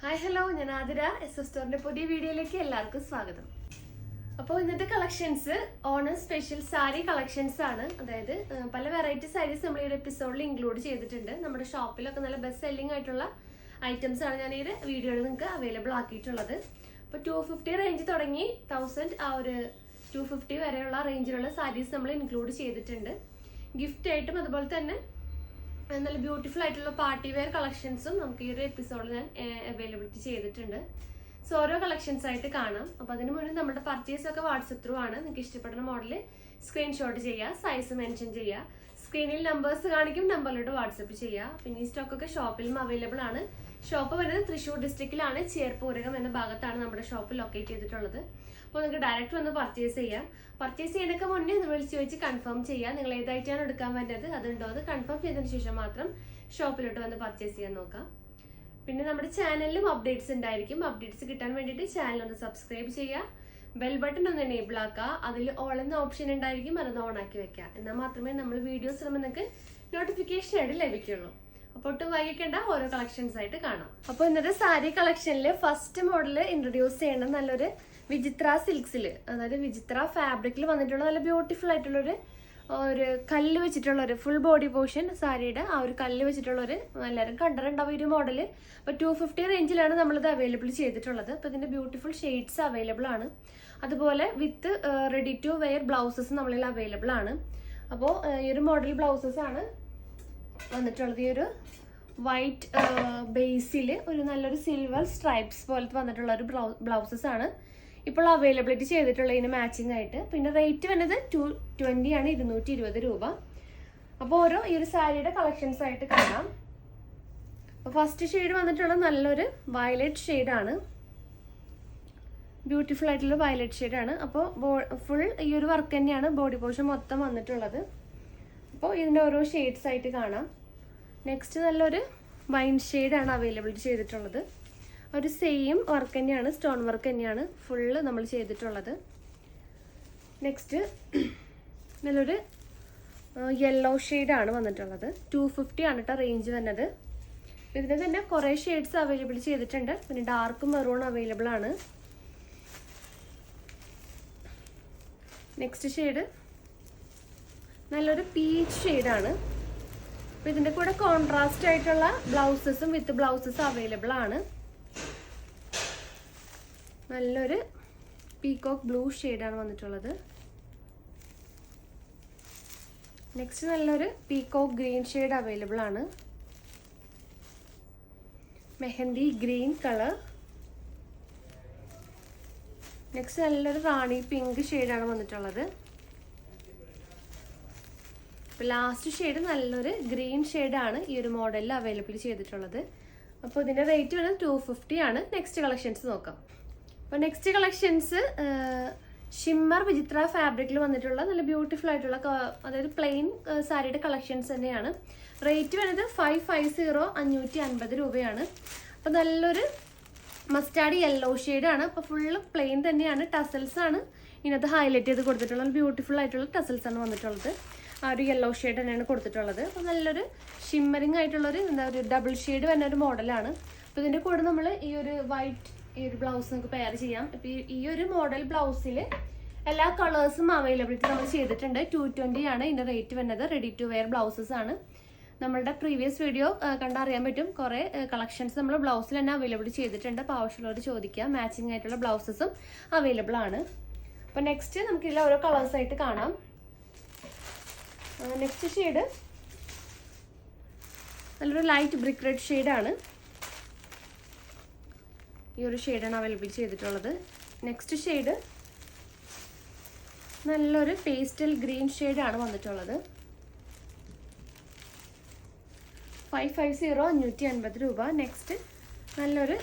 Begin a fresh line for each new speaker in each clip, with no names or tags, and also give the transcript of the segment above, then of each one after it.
Hi hello, ഞാൻ Athira. S സ്റ്റോറിന്റെ പുതിയ വീഡിയോയിലേക്ക് എല്ലാവർക്കും സ്വാഗതം. അപ്പോൾ ഇന്നത്തെ collections Onam special sari collections ആണ്. അതായത് പല വെറൈറ്റി സാരീസ് നമ്മൾ ഈ ഒരു എപ്പിസോഡിൽ ഇൻക്ലൂഡ് ചെയ്തിട്ടുണ്ട്. നമ്മുടെ ഷോപ്പിലൊക്കെ നല്ല ബെസ്റ്റ് സെല്ലിംഗ് ആയിട്ടുള്ള ഐറ്റംസ് ആണ് ഞാൻ ഈ വീഡിയോയിൽ നിങ്ങൾക്ക് അവൈലബിൾ ആക്കിയിട്ടുള്ളത്. അപ്പോൾ 250 റേഞ്ച് തുടങ്ങി 1000 ആ ഒരു 250 വരെയുള്ള റേഞ്ചിലുള്ള സാരീസ് നമ്മൾ ഇൻക്ലൂഡ് ചെയ്തിട്ടുണ്ട്. ഗിഫ്റ്റ് ആയിട്ടും അതുപോലെ തന്നെ നല്ല ബ്യൂട്ടിഫുൾ ആയിട്ടുള്ള പാർട്ടി വെയർ കളക്ഷൻസും നമുക്ക് ഈ ഒരു എപ്പിസോഡിൽ ഞാൻ അവൈലബിലിറ്റി ചെയ്തിട്ടുണ്ട്. സോ ഓരോ കളക്ഷൻസ് ആയിട്ട് കാണാം. അപ്പോൾ അതിന് മുന്നേ നമ്മുടെ പർച്ചേസ് ഒക്കെ വാട്സപ്പ് ത്രൂ ആണ്. നിങ്ങൾക്ക് ഇഷ്ടപ്പെടുന്ന മോഡൽ സ്ക്രീൻഷോട്ട് ചെയ്യുക, സൈസ് മെൻഷൻ ചെയ്യുക, സ്ക്രീനിൽ നമ്പേഴ്സ് കാണിക്കും, നമ്പറിലോട്ട് വാട്സപ്പ് ചെയ്യുക. പിന്നെ ഈ സ്റ്റോക്കൊക്കെ ഷോപ്പിലും അവൈലബിൾ ആണ്. ഷോപ്പ് വരുന്നത് തൃശ്ശൂർ ഡിസ്ട്രിക്റ്റിലാണ്, ചേർപ്പൂരകം എന്ന ഭാഗത്താണ് നമ്മുടെ ഷോപ്പ് ലൊക്കേറ്റ് ചെയ്തിട്ടുള്ളത്. അപ്പോൾ നിങ്ങൾക്ക് ഡയറക്റ്റ് വന്ന് പർച്ചേസ് ചെയ്യാം. പർച്ചേസ് ചെയ്യുന്നതിനൊക്കെ മുന്നേ ഒന്ന് വിളിച്ച് വെച്ച് കൺഫേം ചെയ്യാം. നിങ്ങൾ ഏതായിട്ടാണ് എടുക്കാൻ വേണ്ടത് അതുണ്ടോ അത് കൺഫേം ചെയ്തതിന് ശേഷം മാത്രം ഷോപ്പിലോട്ട് വന്ന് പർച്ചേസ് ചെയ്യാൻ നോക്കാം. പിന്നെ നമ്മുടെ ചാനലിലും അപ്ഡേറ്റ്സ് ഉണ്ടായിരിക്കും. അപ്ഡേറ്റ്സ് കിട്ടാൻ വേണ്ടിയിട്ട് ചാനൽ ഒന്ന് സബ്സ്ക്രൈബ് ചെയ്യുക, ബെൽ ബട്ടൺ ഒന്ന് എനേബിൾ ആക്കുക. അതിൽ ഓൾ എന്ന ഓപ്ഷൻ ഉണ്ടായിരിക്കും, അതൊന്ന് ഓൺ ആക്കി വെക്കുക. എന്നാൽ മാത്രമേ നമ്മൾ വീഡിയോസ് ഇടുമ്പോൾ നിങ്ങൾക്ക് നോട്ടിഫിക്കേഷൻ ആയിട്ട് ലഭിക്കുള്ളൂ. അപ്പോൾ ഒട്ടും വൈകിക്കേണ്ട, ഓരോ കളക്ഷൻസ് ആയിട്ട് കാണാം. അപ്പോൾ ഇന്നത്തെ സാരി കളക്ഷനിൽ ഫസ്റ്റ് മോഡൽ ഇൻട്രൊഡ്യൂസ് ചെയ്യേണ്ട നല്ലൊരു വിചിത്ര സിൽക്സിൽ, അതായത് വിചിത്ര ഫാബ്രിക്കിൽ വന്നിട്ടുള്ള നല്ല ബ്യൂട്ടിഫുൾ ആയിട്ടുള്ളൊരു കല്ല് വെച്ചിട്ടുള്ള ഒരു ഫുൾ ബോഡി പോർഷൻ സാരിയുടെ ആ ഒരു കല്ല് വെച്ചിട്ടുള്ളൊരു എല്ലാവരും കണ്ടിട്ടുണ്ടാവും ഈ ഒരു മോഡല്. അപ്പോൾ 250 റേഞ്ചിലാണ് നമ്മളിത് അവൈലബിൾ ചെയ്തിട്ടുള്ളത്. അപ്പോൾ ഇതിൻ്റെ ബ്യൂട്ടിഫുൾ ഷെയ്ഡ്സ് അവൈലബിൾ ആണ്. അതുപോലെ വിത്ത് റെഡി ടു വെയർ ബ്ലൗസസ് നമ്മളിൽ അവൈലബിൾ ആണ്. അപ്പോൾ ഈ ഒരു മോഡൽ ബ്ലൗസസ് ആണ് വന്നിട്ടുള്ളത്. ഈ ഒരു വൈറ്റ് ബേസിൽ ഒരു നല്ലൊരു സിൽവർ സ്ട്രൈപ്സ് പോലത്തെ വന്നിട്ടുള്ള ഒരു ബ്ലൗസസ് ആണ് ഇപ്പോൾ അവൈലബിലിറ്റി ചെയ്തിട്ടുള്ള ഇതിന് മാച്ചിങ് ആയിട്ട്. പിന്നെ റേറ്റ് വരുന്നത് 220 ആണ്, 220 രൂപ. അപ്പോൾ ഓരോ ഈ ഒരു സാരിയുടെ കളക്ഷൻസ് ആയിട്ട് കാണാം. അപ്പോൾ ഫസ്റ്റ് ഷെയ്ഡ് വന്നിട്ടുള്ള നല്ലൊരു വയലറ്റ് ഷെയ്ഡാണ്, ബ്യൂട്ടിഫുൾ ആയിട്ടുള്ള വയലറ്റ് ഷെയ്ഡാണ്. അപ്പോൾ ഫുൾ ഈ ഒരു വർക്ക് തന്നെയാണ് ബോഡി പോർഷൻ മൊത്തം വന്നിട്ടുള്ളത്. അപ്പോൾ ഇതിൻ്റെ ഓരോ ഷെയ്ഡ്സ് ആയിട്ട് കാണാം. നെക്സ്റ്റ് നല്ലൊരു വൈൻ ഷെയ്ഡാണ് അവൈലബിലിറ്റി ചെയ്തിട്ടുള്ളത്. ഒരു സെയിം വർക്ക് തന്നെയാണ്, സ്റ്റോൺ വർക്ക് തന്നെയാണ് ഫുള്ള് നമ്മൾ ചെയ്തിട്ടുള്ളത്. നെക്സ്റ്റ് നല്ലൊരു യെല്ലോ ഷെയ്ഡാണ് വന്നിട്ടുള്ളത്. 250 ആണ് കേട്ടോ റേഞ്ച് വന്നത്. ഇതിന് തന്നെ കുറേ ഷെയ്ഡ്സ് അവൈലബിൾ ചെയ്തിട്ടുണ്ട്. പിന്നെ ഡാർക്ക് മെറൂൺ അവൈലബിൾ ആണ്. നെക്സ്റ്റ് ഷെയ്ഡ് നല്ലൊരു പീച്ച് ഷെയ്ഡാണ്. അപ്പോൾ ഇതിൻ്റെ കൂടെ കോൺട്രാസ്റ്റ് ആയിട്ടുള്ള ബ്ലൗസസും വിത്ത് ബ്ലൗസസ് അവൈലബിൾ ആണ്. നല്ലൊരു പീകോക്ക് ബ്ലൂ ഷെയ്ഡാണ് വന്നിട്ടുള്ളത്. നെക്സ്റ്റ് നല്ലൊരു പീകോക്ക് ഗ്രീൻ ഷെയ്ഡ് അവൈലബിൾ ആണ്. Mehndi green colour. നെക്സ്റ്റ് നല്ലൊരു റാണി പിങ്ക് ഷെയ്ഡാണ് വന്നിട്ടുള്ളത്. ലാസ്റ്റ് ഷെയ്ഡ് നല്ലൊരു ഗ്രീൻ ഷെയ്ഡാണ് ഈ ഒരു മോഡലിൽ അവൈലബിൾ ചെയ്തിട്ടുള്ളത്. അപ്പോൾ ഇതിൻ്റെ റേറ്റ് വരുന്നത് 250 ആണ്. നെക്സ്റ്റ് കളക്ഷൻസ് നോക്കാം. അപ്പോൾ നെക്സ്റ്റ് കളക്ഷൻസ് ഷിമ്മർ വിചിത്ര ഫാബ്രിക്കിൽ വന്നിട്ടുള്ള നല്ല ബ്യൂട്ടിഫുൾ ആയിട്ടുള്ള അതായത് പ്ലെയിൻ സാരിയുടെ കളക്ഷൻസ് തന്നെയാണ്. റേറ്റ് വരുന്നത് 550 550 രൂപയാണ്. അപ്പോൾ നല്ലൊരു മസ്റ്റാർഡ് യെല്ലോ ഷെയ്ഡാണ്. അപ്പോൾ ഫുള്ള് പ്ലെയിൻ തന്നെയാണ്. ടസൽസ് ആണ് ഇതിനകത്ത് ഹൈലൈറ്റ് ചെയ്ത് കൊടുത്തിട്ടുള്ള ബ്യൂട്ടിഫുൾ ആയിട്ടുള്ള ടസൽസ് ആണ് വന്നിട്ടുള്ളത്. ആ ഒരു യെല്ലോ ഷെയ്ഡ് തന്നെയാണ് കൊടുത്തിട്ടുള്ളത്. അപ്പോൾ നല്ലൊരു ഷിമ്മറിങ് ആയിട്ടുള്ളൊരു ഒരു ഡബിൾ ഷെയ്ഡ് വരുന്ന ഒരു മോഡലാണ്. അപ്പോൾ ഇതിൻ്റെ കൂടെ നമ്മൾ ഈ ഒരു വൈറ്റ് ഈ ഒരു ബ്ലൗസ് നമുക്ക് പെയർ ചെയ്യാം. ഇപ്പോൾ ഈ ഒരു മോഡൽ ബ്ലൗസിൽ എല്ലാ കളേഴ്സും അവൈലബിലിറ്റി നമ്മൾ ചെയ്തിട്ടുണ്ട്. 220 ആണ് ഇതിൻ്റെ റേറ്റ് വരുന്നത്. റെഡി ടു വെയർ ബ്ലൗസസ് ആണ്. നമ്മളുടെ പ്രീവിയസ് വീഡിയോ കണ്ടറിയാൻ പറ്റും. കുറേ കളക്ഷൻസ് നമ്മൾ ബ്ലൗസിൽ തന്നെ അവൈലബിലിറ്റി ചെയ്തിട്ടുണ്ട്. അപ്പോൾ ആവശ്യമുള്ളവർ ചോദിക്കുക. മാച്ചിങ് ആയിട്ടുള്ള ബ്ലൗസസും അവൈലബിൾ ആണ്. അപ്പോൾ നെക്സ്റ്റ് നമുക്കിതിൽ ഓരോ കളേഴ്സായിട്ട് കാണാം. നെക്സ്റ്റ് ഷെയ്ഡ് നല്ലൊരു ലൈറ്റ് ബ്രിക്ക് റെഡ് ഷെയ്ഡാണ്. ഈ ഒരു ഷെയ്ഡാണ് അവൈലബിൾ ചെയ്തിട്ടുള്ളത്. നെക്സ്റ്റ് ഷെയ്ഡ് നല്ലൊരു പേസ്റ്റൽ ഗ്രീൻ ഷെയ്ഡാണ് വന്നിട്ടുള്ളത്. 550 550 രൂപ. നെക്സ്റ്റ് നല്ലൊരു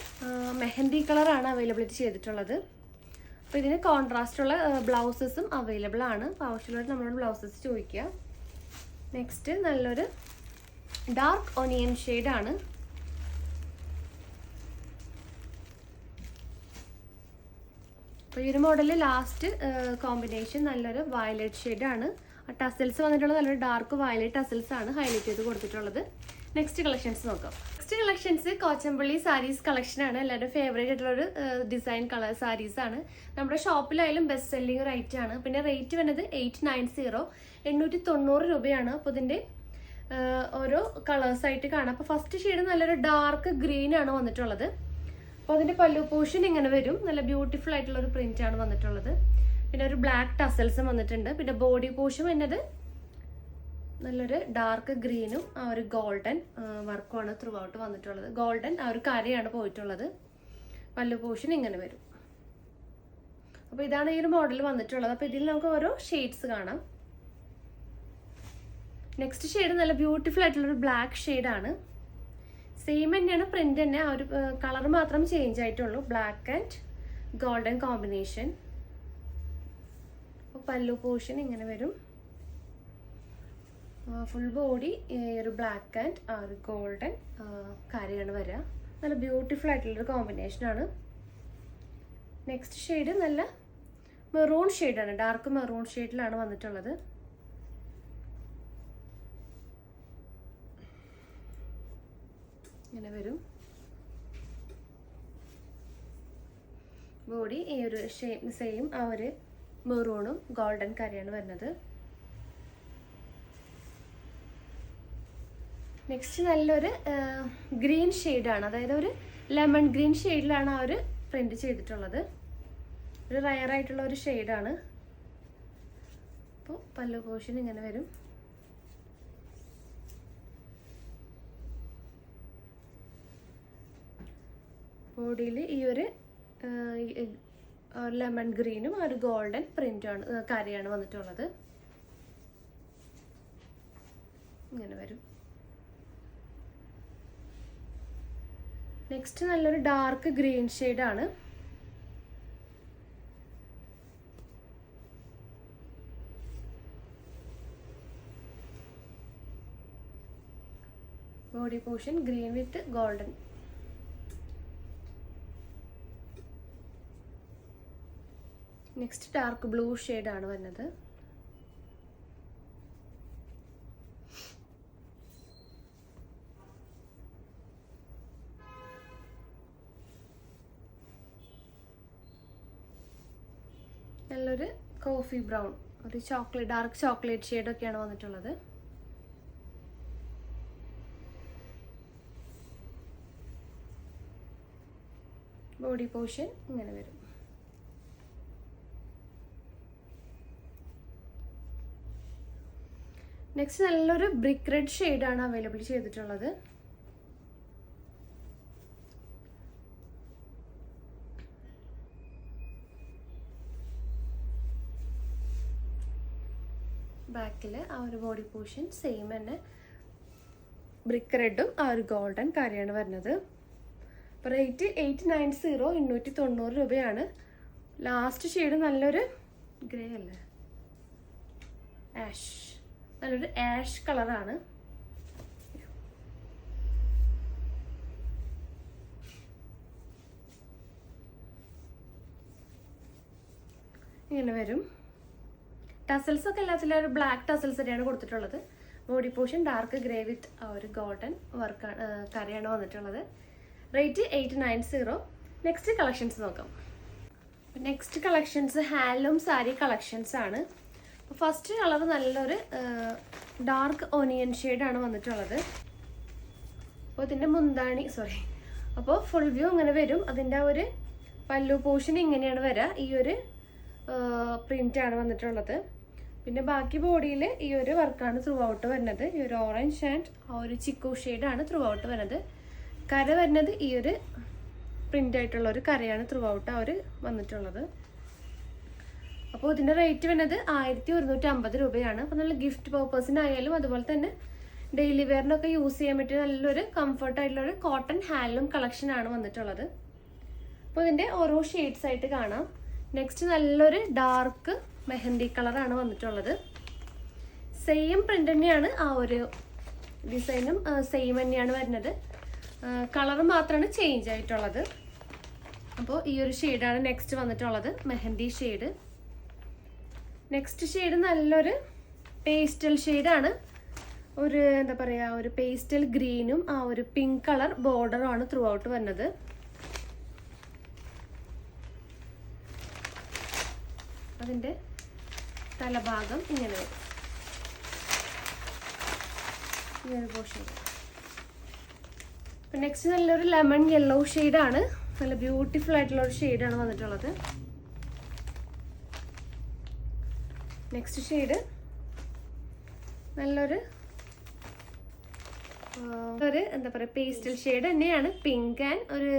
മെഹന്തി കളറാണ് അവൈലബിലിറ്റി ചെയ്തിട്ടുള്ളത്. അപ്പോൾ ഇതിന് കോൺട്രാസ്റ്റ് ഉള്ള ബ്ലൗസസും അവൈലബിൾ ആണ്. അപ്പോൾ ആവശ്യമുള്ളവർ നമ്മളോട് ബ്ലൗസസ് ചോദിക്കുക. നെക്സ്റ്റ് നല്ലൊരു ഡാർക്ക് ഒനിയൻ ഷെയ്ഡാണ്. അപ്പോൾ ഈ ഒരു മോഡലിൽ ലാസ്റ്റ് കോമ്പിനേഷൻ നല്ലൊരു വയലറ്റ് ഷെയ്ഡാണ്. ടസൽസ് വന്നിട്ടുള്ളത് നല്ലൊരു ഡാർക്ക് വയലറ്റ് ടസൽസ് ആണ് ഹൈലൈറ്റ് ചെയ്ത് കൊടുത്തിട്ടുള്ളത്. നെക്സ്റ്റ് കളക്ഷൻസ് നോക്കാം. നെക്സ്റ്റ് കളക്ഷൻസ് കോച്ചമ്പള്ളി സാരീസ് കളക്ഷൻ ആണ്. എല്ലാവരുടെ ഫേവറേറ്റ് ആയിട്ടുള്ള ഒരു ഡിസൈൻ കളർ സാരീസ് ആണ്. നമ്മുടെ ഷോപ്പിലായാലും ബെസ്റ്റ് സെല്ലിംഗ് റേറ്റ് ആണ്. പിന്നെ റേറ്റ് വരുന്നത് 890 890 രൂപയാണ്. അപ്പോൾ ഇതിന്റെ ഓരോ കളേഴ്സ് ആയിട്ട് കാണാം. അപ്പോൾ ഫസ്റ്റ് ഷെയ്ഡ് നല്ലൊരു ഡാർക്ക് ഗ്രീൻ ആണ് വന്നിട്ടുള്ളത്. അപ്പോൾ അതിന്റെ പല്ലു പോർഷൻ ഇങ്ങനെ വരും. നല്ല ബ്യൂട്ടിഫുൾ ആയിട്ടുള്ള ഒരു പ്രിന്റ് ആണ് വന്നിട്ടുള്ളത്. പിന്നെ ഒരു ബ്ലാക്ക് ടസൽസും വന്നിട്ടുണ്ട്. പിന്നെ ബോഡി പോർഷൻ വരുന്നത് നല്ലൊരു ഡാർക്ക് ഗ്രീനും ആ ഒരു ഗോൾഡൻ വർക്കുമാണ് ത്രൂ ഔട്ട് വന്നിട്ടുള്ളത്. ഗോൾഡൻ ആ ഒരു കരയാണ് പോയിട്ടുള്ളത്. പല്ലു പോർഷൻ ഇങ്ങനെ വരും. അപ്പോൾ ഇതാണ് ഈ ഒരു മോഡൽ വന്നിട്ടുള്ളത്. അപ്പോൾ ഇതിൽ നമുക്ക് ഓരോ ഷെയ്ഡ്സ് കാണാം. നെക്സ്റ്റ് ഷെയ്ഡ് നല്ല ബ്യൂട്ടിഫുൾ ആയിട്ടുള്ളൊരു ബ്ലാക്ക് ഷെയ്ഡാണ്. സെയിം തന്നെയാണ് പ്രിന്റ് തന്നെ, ആ ഒരു കളർ മാത്രം ചേഞ്ച് ആയിട്ടുള്ളൂ. Black and golden combination. അപ്പോൾ പല്ലു പോർഷൻ ഇങ്ങനെ വരും. ഫുൾ ബോഡി ഒരു ബ്ലാക്ക് ആൻഡ് ആ ഒരു ഗോൾഡൻ കാര്യമാണ് വരിക. നല്ല ബ്യൂട്ടിഫുൾ ആയിട്ടുള്ളൊരു കോമ്പിനേഷനാണ്. നെക്സ്റ്റ് ഷെയ്ഡ് നല്ല മെറൂൺ ഷെയ്ഡാണ്. ഡാർക്ക് മെറൂൺ ഷെയ്ഡിലാണ് വന്നിട്ടുള്ളത്. ഇങ്ങനെ വരും. ബോഡി ഈ ഒരു സെയിം ആ ഒരു മെറൂണും ഗോൾഡൻ കരയാണ് വരുന്നത്. നെക്സ്റ്റ് നല്ലൊരു ഗ്രീൻ ഷെയ്ഡാണ്. അതായത് ഒരു ലെമൺ ഗ്രീൻ ഷെയ്ഡിലാണ് ആ ഒരു പ്രിന്റ് ചെയ്തിട്ടുള്ളത്. ഒരു റയർ ആയിട്ടുള്ള ഒരു ഷെയ്ഡാണ്. അപ്പോൾ പല്ലു പോർഷൻ ഇങ്ങനെ വരും. ബോഡിയിൽ ഈ ഒരു ലെമൺ ഗ്രീനും ആ ഒരു ഗോൾഡൻ പ്രിന്റാണ് കരയാണ് വന്നിട്ടുള്ളത്. ഇങ്ങനെ വരും. നെക്സ്റ്റ് നല്ലൊരു ഡാർക്ക് ഗ്രീൻ ഷെയ്ഡാണ്. ബോഡി പോർഷൻ ഗ്രീൻ വിത്ത് ഗോൾഡൻ. നെക്സ്റ്റ് ഡാർക്ക് ബ്ലൂ ഷെയ്ഡാണ് വരുന്നത്. നല്ലൊരു കോഫി ബ്രൗൺ, ഒരു ചോക്ലേറ്റ് ഡാർക്ക് ചോക്ലേറ്റ് ഷെയ്ഡൊക്കെയാണ് വന്നിട്ടുള്ളത്. ബോഡി പോർഷൻ ഇങ്ങനെ വരും. നെക്സ്റ്റ് നല്ലൊരു ബ്രിക്ക് റെഡ് ഷെയ്ഡാണ് അവൈലബിൾ ചെയ്തിട്ടുള്ളത്. ബാക്കിൽ ആ ഒരു ബോഡി പോർഷൻ സെയിം തന്നെ ബ്രിക്ക് റെഡും ആ ഒരു ഗോൾഡൻ കാര്യമാണ് വരുന്നത്. അപ്പോൾ റേറ്റ് 890 890 രൂപയാണ്. ലാസ്റ്റ് ഷെയ്ഡ് നല്ലൊരു ഗ്രേ അല്ലേ, ആഷ്, നല്ലൊരു ആഷ് കളറാണ്. ഇങ്ങനെ വരും. ടസൽസ് ഒക്കെ എല്ലാത്തിലും ഒരു ബ്ലാക്ക് ടസൽസ് തന്നെയാണ് കൊടുത്തിട്ടുള്ളത്. ബോഡി പോർഷൻ ഡാർക്ക് ഗ്രേ വിത്ത് ആ ഒരു ഗോൾഡൻ വർക്കാണ് കരയാണ് വന്നിട്ടുള്ളത്. റേറ്റ് 890. നെക്സ്റ്റ് കളക്ഷൻസ് നോക്കാം. Next collections handloom sari collections ആണ്. ഫസ്റ്റ് കളർ നല്ലൊരു ഡാർക്ക് ഒനിയൻ ഷെയ്ഡാണ് വന്നിട്ടുള്ളത്. അപ്പോൾ ഇതിൻ്റെ മുന്താണി അപ്പോൾ ഫുൾ വ്യൂ ഇങ്ങനെ വരും. അതിൻ്റെ ഒരു പല്ലു പോർഷൻ ഇങ്ങനെയാണ് വരിക. ഈ ഒരു പ്രിൻ്റാണ് വന്നിട്ടുള്ളത്. പിന്നെ ബാക്കി ബോഡിയിൽ ഈ ഒരു വർക്കാണ് ത്രൂ ഔട്ട് വരുന്നത്. ഈ ഒരു ഓറഞ്ച് ആൻഡ് ആ ഒരു ചിക്കു ഷെയ്ഡാണ് ത്രൂ ഔട്ട് വരുന്നത്. കര വരുന്നത് ഈ ഒരു പ്രിൻ്റ് ആയിട്ടുള്ള ഒരു കരയാണ് ത്രൂ ഔട്ട് ആ ഒരു വന്നിട്ടുള്ളത്. അപ്പോൾ ഇതിൻ്റെ റേറ്റ് വരുന്നത് 1150 രൂപയാണ്. അപ്പോൾ നല്ല ഗിഫ്റ്റ് പർപ്പസിനായാലും അതുപോലെ തന്നെ ഡെയിലി വെയറിനൊക്കെ യൂസ് ചെയ്യാൻ പറ്റിയ നല്ലൊരു കംഫർട്ടായിട്ടുള്ളൊരു കോട്ടൺ ഹാൻഡ്ലൂം കളക്ഷനാണ് വന്നിട്ടുള്ളത്. അപ്പോൾ ഇതിൻ്റെ ഓരോ ഷെയ്ഡ്സ് ആയിട്ട് കാണാം. നെക്സ്റ്റ് നല്ലൊരു ഡാർക്ക് മെഹന്തി കളറാണ് വന്നിട്ടുള്ളത്. സെയിം പ്രിന്റ് തന്നെയാണ്, ആ ഒരു ഡിസൈനും സെയിം തന്നെയാണ് വരുന്നത്. കളർ മാത്രമാണ് ചേഞ്ച് ആയിട്ടുള്ളത്. അപ്പോൾ ഈ ഒരു ഷെയ്ഡാണ് നെക്സ്റ്റ് വന്നിട്ടുള്ളത്, മെഹന്തി ഷെയ്ഡ്. നെക്സ്റ്റ് ഷെയ്ഡ് നല്ലൊരു പേസ്റ്റൽ ഷെയ്ഡാണ്. ഒരു എന്താ പറയുക, ഒരു പേസ്റ്റൽ ഗ്രീനും ആ ഒരു പിങ്ക് കളർ ബോർഡറുമാണ് ത്രൂ ഔട്ട് വരുന്നത്. അതിൻ്റെ തലഭാഗം ഇങ്ങനെ വരും, ഇങ്ങനെ പോർഷൻ. അപ്പം നെക്സ്റ്റ് നല്ലൊരു ലെമൺ യെല്ലോ ഷെയ്ഡാണ്, നല്ല ബ്യൂട്ടിഫുൾ ആയിട്ടുള്ള ഒരു ഷെയ്ഡാണ് വന്നിട്ടുള്ളത്. നെക്സ്റ്റ് ഷെയ്ഡ് നല്ലൊരു എന്താ പറയുക പേസ്റ്റൽ ഷെയ്ഡ് തന്നെയാണ്, പിങ്ക് ആൻഡ് ഒരു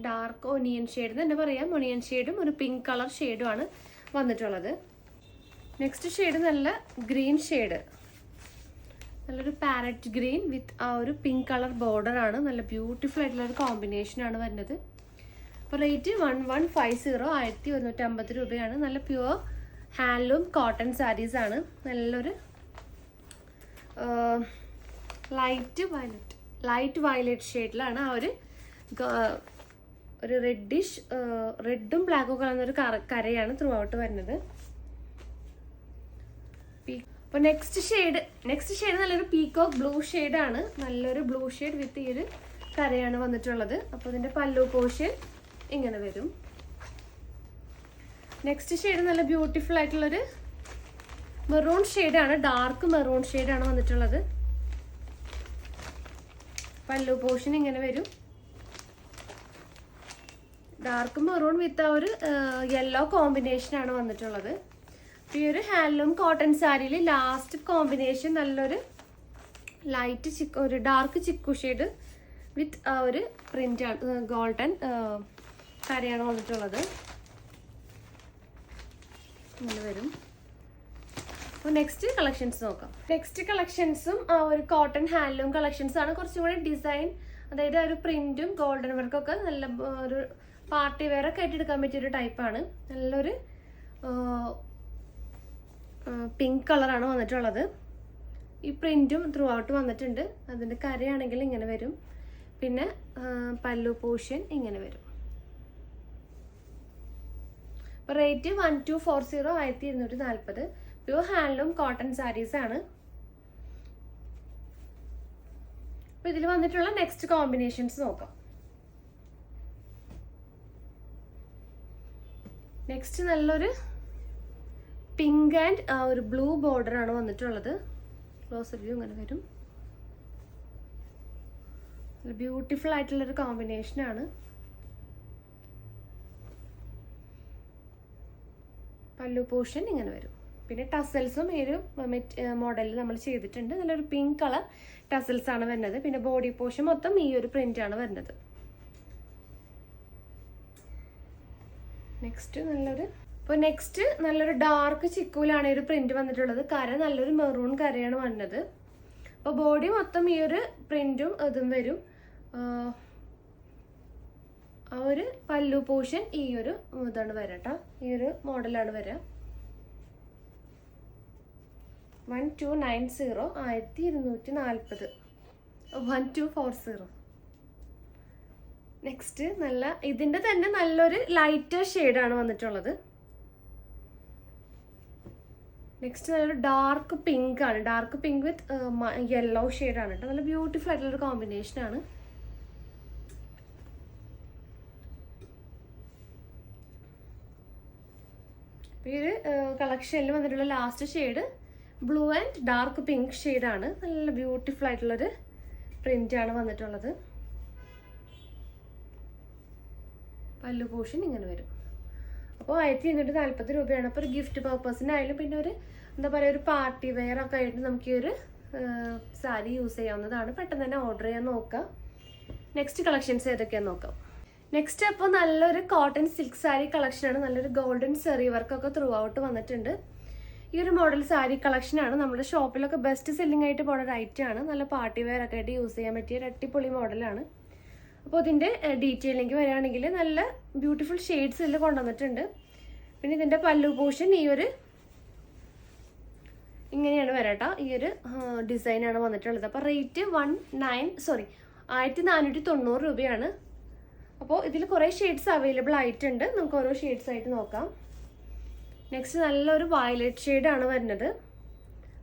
ഡാർക്ക് ഒനിയൻ ഷെയ്ഡ് തന്നെ പറയാം. ഒനിയൻ ഷെയ്ഡും ഒരു പിങ്ക് കളർ ഷെയ്ഡുമാണ് വന്നിട്ടുള്ളത്. നെക്സ്റ്റ് ഷെയ്ഡ് നല്ല ഗ്രീൻ ഷെയ്ഡ്, നല്ലൊരു പാരറ്റ് ഗ്രീൻ വിത്ത് ആ ഒരു പിങ്ക് കളർ ബോർഡർ ആണ്. നല്ല ബ്യൂട്ടിഫുൾ ആയിട്ടുള്ള ഒരു കോമ്പിനേഷനാണ് വരുന്നത്. അപ്പോൾ റേറ്റ് 1150, 1150 രൂപയാണ്. നല്ല പ്യുവർ ഹാൻഡ്ലൂം കോട്ടൺ സാരീസ് ആണ്. നല്ലൊരു ലൈറ്റ് വയലറ്റ് ഷെയ്ഡിലാണ് ആ ഒരു റെഡും ബ്ലാക്കും കളർന്നൊരു കരയാണ് ത്രൂ ഔട്ട് വരുന്നത്. അപ്പോൾ നെക്സ്റ്റ് ഷെയ്ഡ് നല്ലൊരു പീകോക്ക് ബ്ലൂ ഷെയ്ഡാണ്. നല്ലൊരു ബ്ലൂ ഷെയ്ഡ് വിത്ത് ഈ ഒരു കരയാണ് വന്നിട്ടുള്ളത്. അപ്പോൾ ഇതിൻ്റെ പല്ലു പോർഷൻ ഇങ്ങനെ വരും. നെക്സ്റ്റ് ഷെയ്ഡ് നല്ല ബ്യൂട്ടിഫുൾ ആയിട്ടുള്ളൊരു മെറൂൺ ഷെയ്ഡാണ്, ഡാർക്ക് മെറൂൺ ഷെയ്ഡാണ് വന്നിട്ടുള്ളത്. പല്ലു പോർഷൻ ഇങ്ങനെ വരും, ഡാർക്ക് മെറൂൺ വിത്ത് ആ ഒരു യെല്ലോ കോമ്പിനേഷനാണ് വന്നിട്ടുള്ളത്. ഈ ഒരു ഹാൻഡ്ലൂം കോട്ടൺ സാരിയിൽ ലാസ്റ്റ് കോമ്പിനേഷൻ നല്ലൊരു ഒരു ഡാർക്ക് ചിക്കു ഷെയ്ഡ് വിത്ത് ആ ഒരു പ്രിൻ്റാണ്, ഗോൾഡൻ കരയാണ് വന്നിട്ടുള്ളത്. ഇങ്ങനെ വരും. അപ്പോൾ നെക്സ്റ്റ് കളക്ഷൻസ് നോക്കാം. നെക്സ്റ്റ് കളക്ഷൻസും ആ ഒരു കോട്ടൺ ഹാൻഡ്ലൂം കളക്ഷൻസ് ആണ്. കുറച്ചും കൂടി ഡിസൈൻ, അതായത് ഒരു പ്രിന്റും ഗോൾഡൻ വർക്കൊക്കെ നല്ല ഒരു പാർട്ടി വെയർ ഒക്കെ ആയിട്ട് എടുക്കാൻ പറ്റിയൊരു ടൈപ്പാണ്. നല്ലൊരു പിങ്ക് കളറാണ് വന്നിട്ടുള്ളത്. ഈ പ്രിന്റും ത്രൂ ഔട്ട് വന്നിട്ടുണ്ട്. അതിൻ്റെ കരയാണെങ്കിൽ ഇങ്ങനെ വരും. പിന്നെ പല്ലു പോർഷൻ ഇങ്ങനെ വരും. അപ്പോൾ rate 1240, 1240. Pure handloom cotton saris ആണ്. അപ്പോൾ ഇതിൽ വന്നിട്ടുള്ള നെക്സ്റ്റ് കോമ്പിനേഷൻസ് നോക്കാം. നെക്സ്റ്റ് നല്ലൊരു പിങ്ക് ആൻഡ് ഒരു ബ്ലൂ ബോർഡർ ആണ് വന്നിട്ടുള്ളത്. ക്ലോസ് വ്യൂ ഇങ്ങനെ വരും. ബ്യൂട്ടിഫുൾ ആയിട്ടുള്ളൊരു കോമ്പിനേഷനാണ്. പല്ലു പോർഷൻ ഇങ്ങനെ വരും. പിന്നെ ടസൽസും ഈ ഒരു മോഡലിൽ നമ്മൾ ചെയ്തിട്ടുണ്ട്. നല്ലൊരു പിങ്ക് കളർ ടസൽസ് ആണ് വരുന്നത്. പിന്നെ ബോഡി പോർഷൻ മൊത്തം ഈ ഒരു പ്രിന്റ് ആണ് വരുന്നത്. നെക്സ്റ്റ് നല്ലൊരു ഡാർക്ക് ചിക്കൂലാണ് ഈ ഒരു പ്രിന്റ് വന്നിട്ടുള്ളത്. കര നല്ലൊരു മെറൂൺ കരയാണ് വന്നത്. അപ്പോൾ ബോഡി മൊത്തം ഈ ഒരു പ്രിന്റും ഇതും വരും. ആ ഒരു പല്ലു പോർഷൻ ഈ ഒരു ഇതാണ് വരാട്ടോ, ഈ ഒരു മോഡലാണ് വരിക. 1290, 1240, 1240. നെക്സ്റ്റ് ഇതിന്റെ തന്നെ നല്ലൊരു ലൈറ്റർ ഷെയ്ഡാണ് വന്നിട്ടുള്ളത്. നെക്സ്റ്റ് നല്ലൊരു ഡാർക്ക് പിങ്ക് ആണ്, ഡാർക്ക് പിങ്ക് വിത്ത് യെല്ലോ ഷെയ്ഡാണ് കേട്ടോ. നല്ല ബ്യൂട്ടിഫുൾ ആയിട്ടുള്ളൊരു കോമ്പിനേഷനാണ്. ഈ ഒരു കളക്ഷനിൽ വന്നിട്ടുള്ള last shade blue and dark pink ഷെയ്ഡാണ്. നല്ല ബ്യൂട്ടിഫുൾ ആയിട്ടുള്ളൊരു പ്രിൻ്റാണ് വന്നിട്ടുള്ളത്. പല്ലു പോർഷൻ ഇങ്ങനെ വരും. അപ്പോൾ 1240 രൂപയാണ്. അപ്പോൾ ഒരു ഗിഫ്റ്റ് പർപ്പസിനായാലും പിന്നെ ഒരു എന്താ പറയുക, ഒരു പാർട്ടി വെയർ ഒക്കെ ആയിട്ട് നമുക്ക് ഈ ഒരു സാരി യൂസ് ചെയ്യാവുന്നതാണ്. പെട്ടെന്ന് തന്നെ ഓർഡർ ചെയ്യാൻ നോക്കാം. നെക്സ്റ്റ് കളക്ഷൻസ് ഏതൊക്കെയാണെന്ന് നോക്കാം. നെക്സ്റ്റ് അപ്പോൾ നല്ലൊരു കോട്ടൺ സിൽക്ക് സാരി കളക്ഷനാണ്. നല്ലൊരു ഗോൾഡൻ സെറി വർക്കൊക്കെ ത്രൂ ഔട്ട് വന്നിട്ടുണ്ട്. ഈ ഒരു മോഡൽ സാരി കളക്ഷനാണ്. നമ്മുടെ ഷോപ്പിലൊക്കെ ബെസ്റ്റ് സെല്ലിംഗ് ആയിട്ട് പോകുന്ന ഒരു ഐറ്റമാണ്. നല്ല പാർട്ടി വെയർ ഒക്കെ ആയിട്ട് യൂസ് ചെയ്യാൻ പറ്റിയ ഒരു അടിപൊളി മോഡലാണ്. അപ്പോൾ ഇതിൻ്റെ ഡീറ്റെയിലേക്ക് വരികയാണെങ്കിൽ നല്ല ബ്യൂട്ടിഫുൾ ഷെയ്ഡ്സ് ഇതിൽ കൊണ്ടുവന്നിട്ടുണ്ട്. പിന്നെ ഇതിൻ്റെ പല്ലു പോർഷൻ ഈ ഒരു ഇങ്ങനെയാണ് വരാട്ടോ. ഈ ഒരു ഡിസൈനാണ് വന്നിട്ടുള്ളത്. അപ്പോൾ റേറ്റ് 1490 രൂപയാണ്. അപ്പോൾ ഇതിൽ കുറേ ഷെയ്ഡ്സ് അവൈലബിൾ ആയിട്ടുണ്ട്. നമുക്ക് ഓരോ ഷെയ്ഡ്സ് ആയിട്ട് നോക്കാം. നെക്സ്റ്റ് നല്ലൊരു വയലറ്റ് ഷെയ്ഡാണ് വരുന്നത്.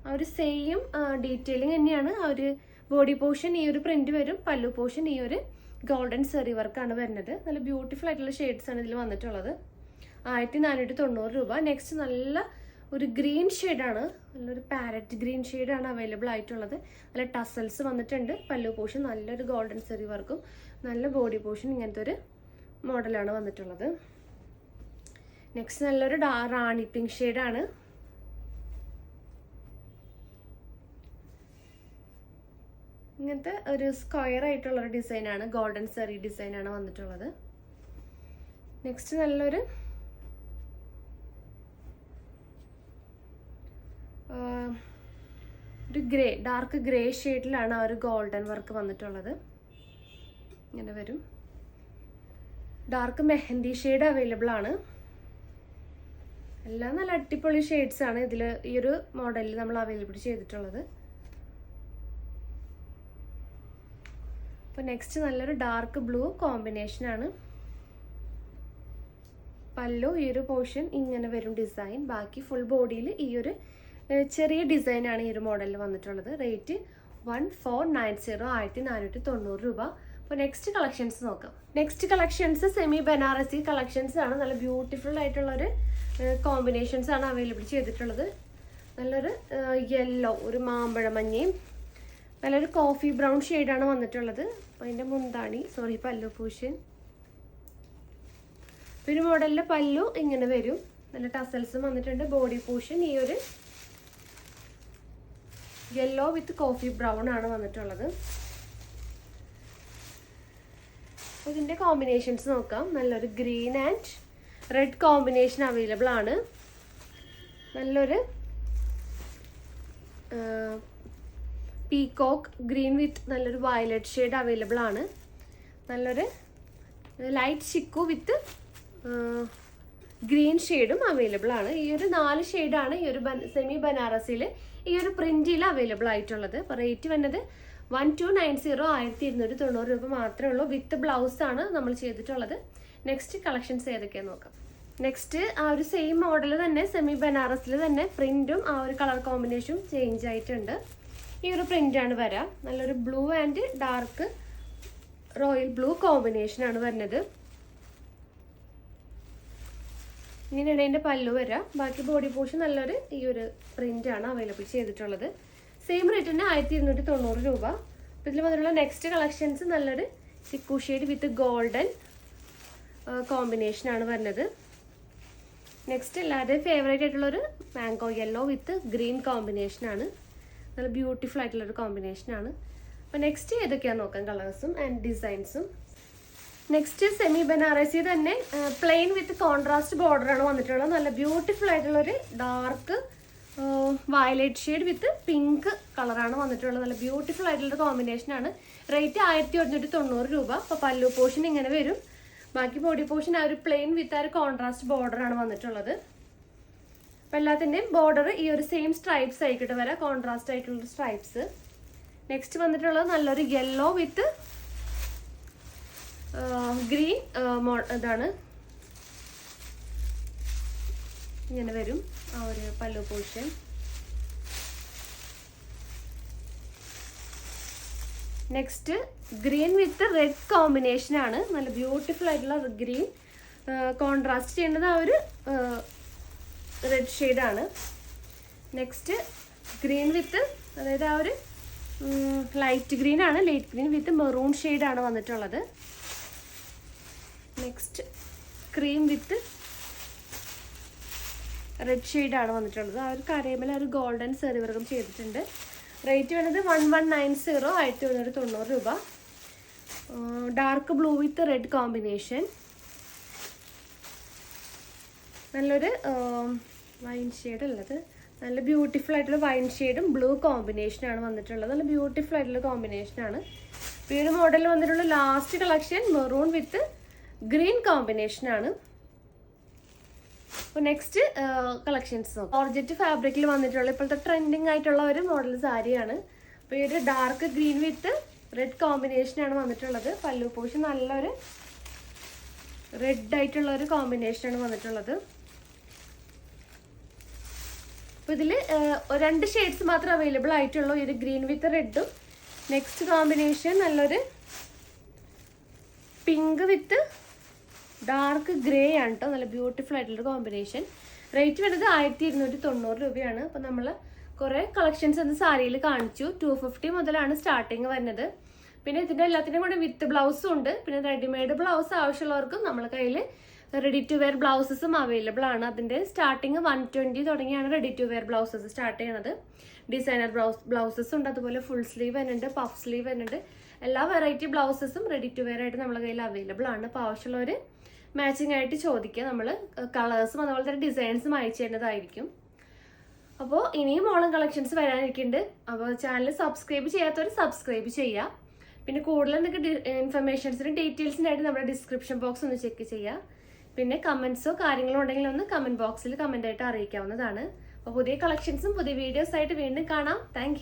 ആ ഒരു സെയിം ഡീറ്റെയിലിംഗ് തന്നെയാണ്. ആ ഒരു ബോഡി പോർഷൻ ഈ ഒരു പ്രിന്റ് വരും, പല്ലു പോർഷൻ ഈ ഒരു ഗോൾഡൻ സെറി വർക്കാണ് വരുന്നത്. നല്ല ബ്യൂട്ടിഫുൾ ആയിട്ടുള്ള ഷെയ്ഡ്സ് ആണ് ഇതിൽ വന്നിട്ടുള്ളത്. 1490 രൂപ. നെക്സ്റ്റ് നല്ല ഒരു ഗ്രീൻ ഷെയ്ഡാണ്, നല്ലൊരു പാരറ്റ് ഗ്രീൻ ഷെയ്ഡാണ് അവൈലബിൾ ആയിട്ടുള്ളത്. നല്ല ടസൽസ് വന്നിട്ടുണ്ട്. പല്ലു പോർഷൻ നല്ലൊരു ഗോൾഡൻ സെറി വർക്കും, നല്ല ബോഡി പോർഷൻ ഇങ്ങനത്തെ ഒരു മോഡലാണ് വന്നിട്ടുള്ളത്. നെക്സ്റ്റ് നല്ലൊരു റാണി പിങ്ക് ഷെയ്ഡാണ്. ഇങ്ങനത്തെ ഒരു സ്ക്വയർ ആയിട്ടുള്ള ഒരു ഡിസൈനാണ്, ഗോൾഡൻ സെറി ഡിസൈനാണ് വന്നിട്ടുള്ളത്. നെക്സ്റ്റ് നല്ലൊരു ഗ്രേ, ഡാർക്ക് ഗ്രേ ഷെയ്ഡിലാണ് ആ ഒരു ഗോൾഡൻ വർക്ക് വന്നിട്ടുള്ളത്. ഇങ്ങനെ വരും. ഡാർക്ക് മെഹന്തി ഷെയ്ഡ് അവൈലബിൾ ആണ്. എല്ലാം നല്ല അടിപൊളി ഷെയ്ഡ്സ് ആണ് ഇതിൽ ഈ ഒരു മോഡലിൽ നമ്മൾ അവൈലബിൾ ചെയ്തിട്ടുള്ളത്. അപ്പോൾ നെക്സ്റ്റ് നല്ലൊരു ഡാർക്ക് ബ്ലൂ കോമ്പിനേഷനാണ്. പല്ലു ഈ ഒരു പോർഷൻ ഇങ്ങനെ വരും ഡിസൈൻ. ബാക്കി ഫുൾ ബോഡിയിൽ ഈ ഒരു ചെറിയ ഡിസൈനാണ് ഈ ഒരു മോഡലിൽ വന്നിട്ടുള്ളത്. റേറ്റ് 1490, 1490 രൂപ. അപ്പോൾ നെക്സ്റ്റ് കളക്ഷൻസ് നോക്കാം. Next collections semi Banarasi collections ആണ്. നല്ല ബ്യൂട്ടിഫുൾ ആയിട്ടുള്ളൊരു കോമ്പിനേഷൻസ് ആണ് അവൈലബിൾ ചെയ്തിട്ടുള്ളത്. നല്ലൊരു യെല്ലോ, ഒരു മാമ്പഴ മഞ്ഞയും നല്ലൊരു കോഫി ബ്രൗൺ ഷെയ്ഡാണ് വന്നിട്ടുള്ളത്. അതിൻ്റെ മുന്താണി പല്ലു പോർഷൻ. ഒരു മോഡലിലെ പല്ലു ഇങ്ങനെ വരും, നല്ല ടസൽസും വന്നിട്ടുണ്ട്. ബോഡി പോർഷൻ ഈ ഒരു യെല്ലോ വിത്ത് കോഫി ബ്രൗൺ ആണ് വന്നിട്ടുള്ളത്. ഇതിൻ്റെ കോമ്പിനേഷൻസ് നോക്കാം. നല്ലൊരു green and red combination available ആണ്. നല്ലൊരു പീകോക്ക് ഗ്രീൻ വിത്ത് നല്ലൊരു വയലറ്റ് ഷെയ്ഡ് അവൈലബിൾ ആണ്. നല്ലൊരു ലൈറ്റ് ചിക്കു വിത്ത് ഗ്രീൻ ഷെയ്ഡും അവൈലബിൾ ആണ്. ഈ ഒരു 4 ഷെയ്ഡാണ് ഈ ഒരു സെമി ബനാറസിയിൽ ഈ ഒരു പ്രിന്റിൽ അവൈലബിൾ ആയിട്ടുള്ളത്. അപ്പോൾ റേറ്റ് വന്നത് 1290, 1290 രൂപ മാത്രമേ ഉള്ളൂ. വിത്ത് ബ്ലൗസ് ആണ് നമ്മൾ ചെയ്തിട്ടുള്ളത്. നെക്സ്റ്റ് കളക്ഷൻസ് ഏതൊക്കെയാന്ന് നോക്കാം. നെക്സ്റ്റ് ആ ഒരു സെയിം മോഡൽ തന്നെ സെമി ബനാറസിൽ തന്നെ പ്രിന്റും ആ ഒരു കളർ കോമ്പിനേഷനും ചേഞ്ച് ആയിട്ടുണ്ട്. ഈ ഒരു പ്രിന്റാണ് വരാം. നല്ലൊരു blue and dark royal blue കോമ്പിനേഷനാണ് വരുന്നത്. ഇങ്ങനെയാണ് അതിൻ്റെ പല്ലു വരാം. ബാക്കി ബോഡി പോർഷൻ നല്ലൊരു ഈ ഒരു പ്രിന്റാണ് അവൈലബിൾ ചെയ്തിട്ടുള്ളത്. സെയിം റേറ്റ് തന്നെ 1290 രൂപ. അപ്പോൾ ഇതിൽ വന്നിട്ടുള്ള നെക്സ്റ്റ് കളക്ഷൻസ് നല്ലൊരു ചിക്കു ഷെയ്ഡ് വിത്ത് ഗോൾഡൻ കോമ്പിനേഷനാണ് വരുന്നത്. നെക്സ്റ്റ് എല്ലാവരുടെയും ഫേവറേറ്റ് ആയിട്ടുള്ളൊരു മാംഗോ യെല്ലോ വിത്ത് ഗ്രീൻ കോമ്പിനേഷനാണ്. നല്ല ബ്യൂട്ടിഫുൾ ആയിട്ടുള്ളൊരു കോമ്പിനേഷനാണ്. അപ്പോൾ നെക്സ്റ്റ് ഏതൊക്കെയാണെന്ന് നോക്കാം കളേഴ്സും ആൻഡ് ഡിസൈൻസും. നെക്സ്റ്റ് സെമി ബനാറസി തന്നെ പ്ലെയിൻ വിത്ത് കോൺട്രാസ്റ്റ് ബോർഡറാണ് വന്നിട്ടുള്ളത്. നല്ല ബ്യൂട്ടിഫുൾ ആയിട്ടുള്ളൊരു ഡാർക്ക് വയലറ്റ് ഷെയ്ഡ് വിത്ത് പിങ്ക് കളറാണ് വന്നിട്ടുള്ളത്. നല്ല ബ്യൂട്ടിഫുൾ ആയിട്ടുള്ള കോമ്പിനേഷനാണ്. റേറ്റ് 1190 രൂപ. അപ്പോൾ പല്ലു പോർഷൻ ഇങ്ങനെ വരും. ബാക്കി ബോഡി പോർഷൻ ആ ഒരു പ്ലെയിൻ വിത്ത് ആ ഒരു കോൺട്രാസ്റ്റ് ബോർഡറാണ് വന്നിട്ടുള്ളത്. അപ്പോൾ എല്ലാത്തിൻ്റെയും ബോർഡർ ഈ ഒരു സെയിം സ്ട്രൈപ്സ് ആയിക്കിട്ട് വരാം, കോൺട്രാസ്റ്റ് ആയിട്ടുള്ള സ്ട്രൈപ്സ്. നെക്സ്റ്റ് വന്നിട്ടുള്ളത് നല്ലൊരു യെല്ലോ വിത്ത് ഗ്രീൻ ഇതാണ്. ഇങ്ങനെ വരും ആ ഒരു പല്ലു portion. Next green with red combination ആണ്. നല്ല ബ്യൂട്ടിഫുൾ ആയിട്ടുള്ള ഗ്രീൻ. കോൺട്രാസ്റ്റ് ചെയ്യേണ്ടത് ആ ഒരു റെഡ് ഷെയ്ഡാണ്. നെക്സ്റ്റ് ഗ്രീൻ വിത്ത്, അതായത് ആ ഒരു ലൈറ്റ് ഗ്രീൻ ആണ്, ലൈറ്റ് ഗ്രീൻ വിത്ത് മെറൂൺ ഷെയ്ഡാണ് വന്നിട്ടുള്ളത്. നെക്സ്റ്റ് ക്രീം വിത്ത് റെഡ് ഷെയ്ഡാണ് വന്നിട്ടുള്ളത്. ആ ഒരു കരയമേൽ ഒരു ഗോൾഡൻ സെറി വർക്കും ചെയ്തിട്ടുണ്ട്. റേറ്റ് വരുന്നത് 1190, 1190 രൂപ. Dark blue with red combination. നല്ലൊരു വൈൻ ഷെയ്ഡ് ഉള്ളത്, നല്ല ബ്യൂട്ടിഫുൾ ആയിട്ടുള്ള വൈൻ ഷെയ്ഡും ബ്ലൂ കോമ്പിനേഷനാണ് വന്നിട്ടുള്ളത്. നല്ല ബ്യൂട്ടിഫുൾ ആയിട്ടുള്ള കോമ്പിനേഷനാണ്. ഈ ഒരു മോഡലിൽ വന്നിട്ടുള്ള ലാസ്റ്റ് കളക്ഷൻ മെറൂൺ വിത്ത് ഗ്രീൻ കോമ്പിനേഷനാണ്. അപ്പോൾ നെക്സ്റ്റ് കളക്ഷൻസ് നോക്കാം. ഓർജറ്റ് ഫാബ്രിക്കിൽ വന്നിട്ടുള്ള ഇപ്പോഴത്തെ ട്രെൻഡിങ് ആയിട്ടുള്ള ഒരു മോഡൽ സാരിയാണ്. അപ്പോൾ ഈ ഒരു ഡാർക്ക് ഗ്രീൻ വിത്ത് റെഡ് കോമ്പിനേഷനാണ് വന്നിട്ടുള്ളത്. പല്ലു പോർഷൻ നല്ലൊരു റെഡ് ആയിട്ടുള്ള ഒരു കോമ്പിനേഷനാണ് വന്നിട്ടുള്ളത്. അപ്പോൾ അപ്പോൾ ഇതിൽ 2 ഷെയ്ഡ്സ് മാത്രം അവൈലബിൾ ആയിട്ടുള്ളൂ. ഒരു ഗ്രീൻ വിത്ത് റെഡും, നെക്സ്റ്റ് കോമ്പിനേഷൻ നല്ലൊരു പിങ്ക് വിത്ത് ഡാർക്ക് ഗ്രേ ആണ് കേട്ടോ. നല്ല ബ്യൂട്ടിഫുൾ ആയിട്ടുള്ളൊരു കോമ്പിനേഷൻ. റേറ്റ് വരുന്നത് 1290 രൂപയാണ്. അപ്പോൾ നമ്മൾ കുറേ കളക്ഷൻസ് ഒന്ന് സാരിയിൽ കാണിച്ചു. 250 മുതലാണ് സ്റ്റാർട്ടിങ് വരുന്നത്. പിന്നെ ഇതിൻ്റെ എല്ലാത്തിനും കൂടെ വിത്ത് ബ്ലൗസും ഉണ്ട്. പിന്നെ റെഡിമെയ്ഡ് ബ്ലൗസ് ആവശ്യമുള്ളവർക്കും നമ്മളെ കയ്യിൽ റെഡി ടു വെയർ ബ്ലൗസസും അവൈലബിൾ ആണ്. അതിൻ്റെ സ്റ്റാർട്ടിങ് 120 തുടങ്ങിയാണ് ready to wear blouses start ചെയ്യണത്. ഡിസൈനർ ബ്ലൗസസ് ഉണ്ട്, അതുപോലെ ഫുൾ സ്ലീവ് വരുന്നുണ്ട്, പഫ് സ്ലീവ് വരുന്നുണ്ട്. എല്ലാ വെറൈറ്റി ബ്ലൗസസും റെഡി ടു വെയർ ആയിട്ട് നമ്മളെ കയ്യിൽ അവൈലബിൾ ആണ്. അപ്പോൾ ആവശ്യമുള്ളവർ മാച്ചിങ് ആയിട്ട് ചോദിക്കുക. നമ്മൾ കളേഴ്സും അതുപോലെ തന്നെ ഡിസൈൻസും അയച്ചു തരുന്നതായിരിക്കും. അപ്പോൾ ഇനിയും ഓണം കളക്ഷൻസ് വരാനിരിക്കുന്നുണ്ട്. അപ്പോൾ ചാനൽ സബ്സ്ക്രൈബ് ചെയ്യാത്തവർ സബ്സ്ക്രൈബ് ചെയ്യുക. പിന്നെ കൂടുതൽ എന്തൊക്കെ ഇൻഫർമേഷൻസിനും ഡീറ്റെയിൽസിനായിട്ട് നമ്മുടെ ഡിസ്ക്രിപ്ഷൻ ബോക്സ് ഒന്ന് ചെക്ക് ചെയ്യുക. പിന്നെ കമൻസോ കാര്യങ്ങളോ ഉണ്ടെങ്കിൽ ഒന്ന് കമൻറ്റ് ബോക്സിൽ കമൻ്റായിട്ട് അറിയിക്കാവുന്നതാണ്. അപ്പോൾ പുതിയ കളക്ഷൻസും പുതിയ വീഡിയോസ് ആയിട്ട് വീണ്ടും കാണാം. താങ്ക്